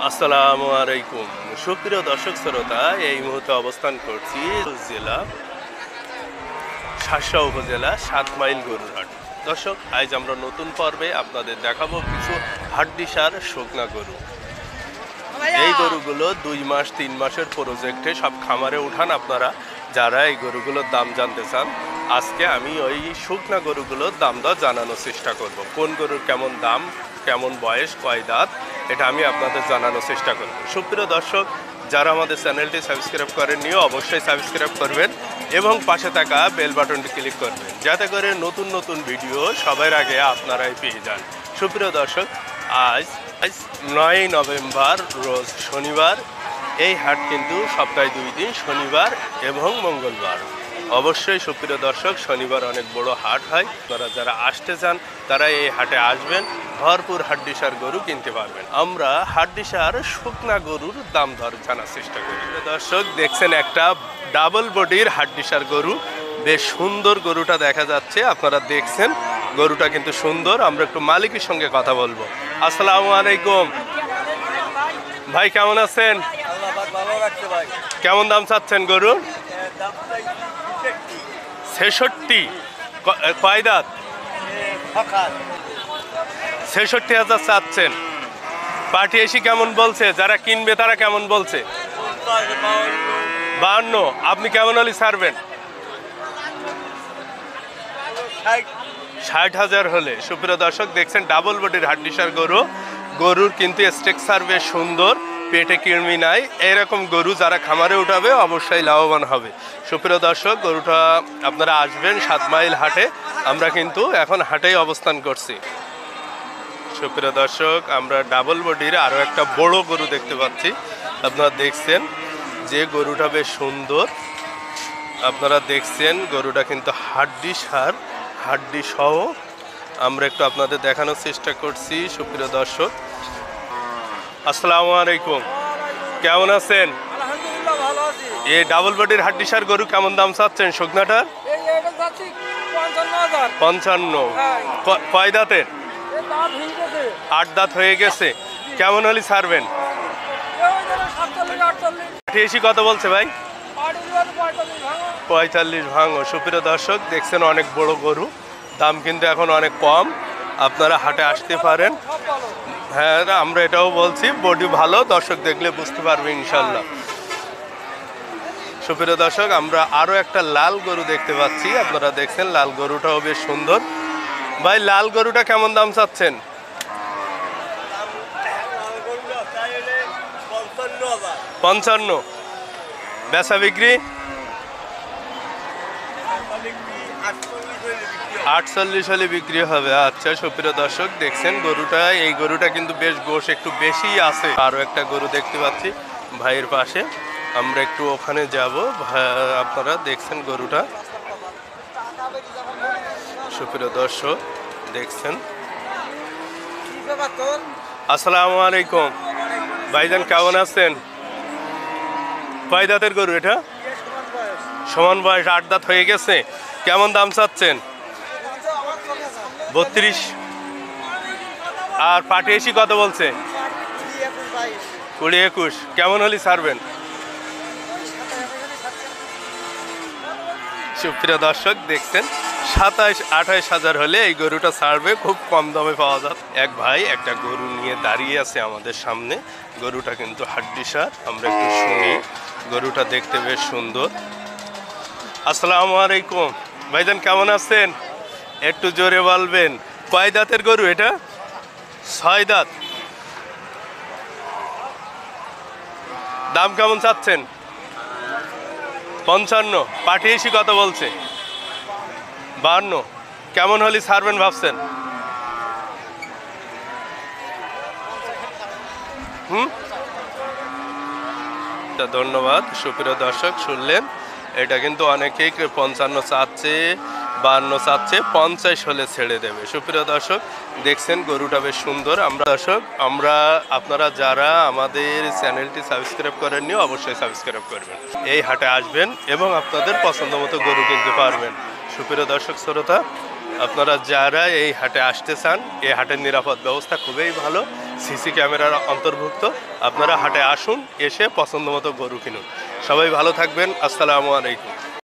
আসসালামু আলাইকুম সুপ্রিয় দর্শক শ্রোতা, এই মুহূর্তে অবস্থান করছি জেলা শার্শা উপজেলা 7 মাইল গরুর হাট। দর্শক, আজ আমরা নতুন পর্বে আপনাদের দেখাবো কিছু হাড্ডিসার শুকনা গরু। এই গরুগুলো 2 মাস 3 মাসের প্রজেক্টে সব খামারে উঠান। আপনারা যারা এই গরুগুলোর দাম জানতে চান, আজকে আমি ওই শুকনা গরুগুলোর দাম দর জানানোর চেষ্টা করব। কোন গরুর কেমন দাম, কেমন বয়স, কয় দাঁত, এটা আমি আপনাদের জানানোর চেষ্টা করব। সুপ্রিয় দর্শক, যারা আমাদের চ্যানেলটি সাবস্ক্রাইব করেননি অবশ্যই সাবস্ক্রাইব করবেন এবং পাশে থাকা বেল বাটনটি ক্লিক করবেন, যাতে করে নতুন নতুন ভিডিও সবার আগে আপনারাই পেয়ে যান। সুপ্রিয় দর্শক, আজ 9 নভেম্বর রোজ শনিবার। এই হাট কিন্তু সপ্তাহে 2 দিন, শনিবার এবং মঙ্গলবার। অবশ্যই সুপ্রিয় দর্শক, শনিবার অনেক বড় হাট হয়। আপনারা যারা আসতে চান তারা এই হাটে আসবেন, ভরপুর হাড্ডিসার গরু কিনতে পারবেন। আমরা হাড্ডিসার শুকনা গরুর দাম দর জানার চেষ্টা করি। দর্শক দেখছেন, একটা ডাবল বডির হাড্ডিসার গরু, বেশ সুন্দর গরুটা দেখা যাচ্ছে। আপনারা দেখছেন গরুটা কিন্তু সুন্দর। আমরা একটু মালিকের সঙ্গে কথা বলবো। আসসালামু আলাইকুম ভাই, কেমন আছেন? কেমন দাম চাচ্ছেন গরুর? 66। কয় দাঁত? 66,000 চাচ্ছেন। পার্টি এসি কেমন বলছে? যারা কিনবে তারা কেমন বলছে? 52। আপনি কেমন হলে ছাড়বেন? 60,000 হলে। সুপ্রিয় দর্শক দেখছেন, ডাবল বডির হাড্ডিসার গরু। গরুর কিন্তু স্ট্রাকচার বেশ সুন্দর, পেটে কৃমি নাই। এরকম গরু যারা খামারে উঠাবে অবশ্যই লাভবান হবে। সুপ্রিয় দর্শক, গরুটা আপনারা আসবেন 7 মাইল হাটে। আমরা কিন্তু এখন হাটেই অবস্থান করছি। সুপ্রিয় দর্শক, আমরা ডাবল বডির আরও একটা বড় গরু দেখতে পাচ্ছি। আপনারা দেখছেন যে গরুটা বেশ সুন্দর। আপনারা দেখছেন গরুটা কিন্তু হাড্ডিসার, হাড্ডি সহ। আমরা একটু আপনাদের দেখানোর চেষ্টা করছি। সুপ্রিয় দর্শক, আসসালামু আলাইকুম, কেমন আছেন? আলহামদুলিল্লাহ, ভালো আছি। এই ডাবল বডির হাড্ডিসার গরু কেমন দাম চাচ্ছেন শুকনাটার? 55। কয় দাঁতের? 8 দাঁত হয়ে গেছে। কেমন হলে ছাড়বেন? এসি কত বলছে ভাই? 45 ভাঙো। সুপ্রিয় দর্শক দেখছেন, অনেক বড় গরু, দাম কিন্তু এখন অনেক কম। আপনারা হাটে আসতে পারেন। হ্যাঁ, আমরা এটাও বলছি, বডি ভালো, দর্শক দেখলে বুঝতে পারবে ইনশাল্লাহ। সুপ্রিয় দর্শক, আমরা আরও একটা লাল গরু দেখতে পাচ্ছি। আপনারা দেখছেন লাল গরুটাও বেশ সুন্দর। ভাই, লাল গরুটা কেমন দাম চাচ্ছেন? 55। বেচা বিক্রি 48 হলে বিক্রি হবে। আচ্ছা, সুপ্রিয় দর্শক দেখছেন গরুটা, এই গরুটা কিন্তু বেশ গোশ একটু বেশি আছে। আরও একটা গরু দেখতে পাচ্ছি ভাইয়ের পাশে, আমরা একটু ওখানে যাব। আপনারা দেখছেন গরুটা। সুপ্রিয় দর্শক দেখছেন। আসসালামু আলাইকুম ভাইজান, কেমন আছেন? কয় দাঁতের গরু এটা? সমান বয়স, 8 দাঁত হয়ে গেছে। কেমন দাম চাচ্ছেন? 32। আর পাটি এসি কত বলছে? 20-21। কেমন হলে ছাড়বেন? সুপ্রিয় দর্শক দেখছেন, 27-28 হাজার হলে এই গরুটা ছাড়বে। খুব কম দামে পাওয়া যায়। এক ভাই একটা গরু নিয়ে দাঁড়িয়ে আছে আমাদের সামনে। গরুটা কিন্তু হাড্ডিসার। আমরা একটু শুনি। গরুটা দেখতে বেশ সুন্দর। আসসালামু আলাইকুম ভাইজান, কেমন আছেন? একটু জোরে বলবেন। কয় দাঁতের গরু এটা? 6 দাঁত। দাম কেমন চাচ্ছেন? 55। পাটি এসি কত বলছে? 52। কেমন হলে ছাড়বেন ভাবছেন? ধন্যবাদ। সুপ্রিয় দর্শক শুনলেন, এটা কিন্তু অনেকেই 55 চাচ্ছে, 52 চাচ্ছে, 50 হলে ছেড়ে দেবে। সুপ্রিয় দর্শক দেখছেন গরুটা বেশ সুন্দর। আমরা আপনারা যারা আমাদের চ্যানেলটি সাবস্ক্রাইব করেননি অবশ্যই সাবস্ক্রাইব করবেন। এই হাটে আসবেন এবং আপনাদের পছন্দ মতো গরু কিনতে পারবেন। সুপ্রিয় দর্শক শ্রোতা, আপনারা যারা এই হাটে আসতে চান, এই হাটের নিরাপদ ব্যবস্থা খুবই ভালো। সিসি ক্যামেরার অন্তর্ভুক্ত। আপনারা হাটে আসুন, এসে পছন্দ মতো গরু কিনুন। সবাই ভালো থাকবেন। আসসালামু আলাইকুম।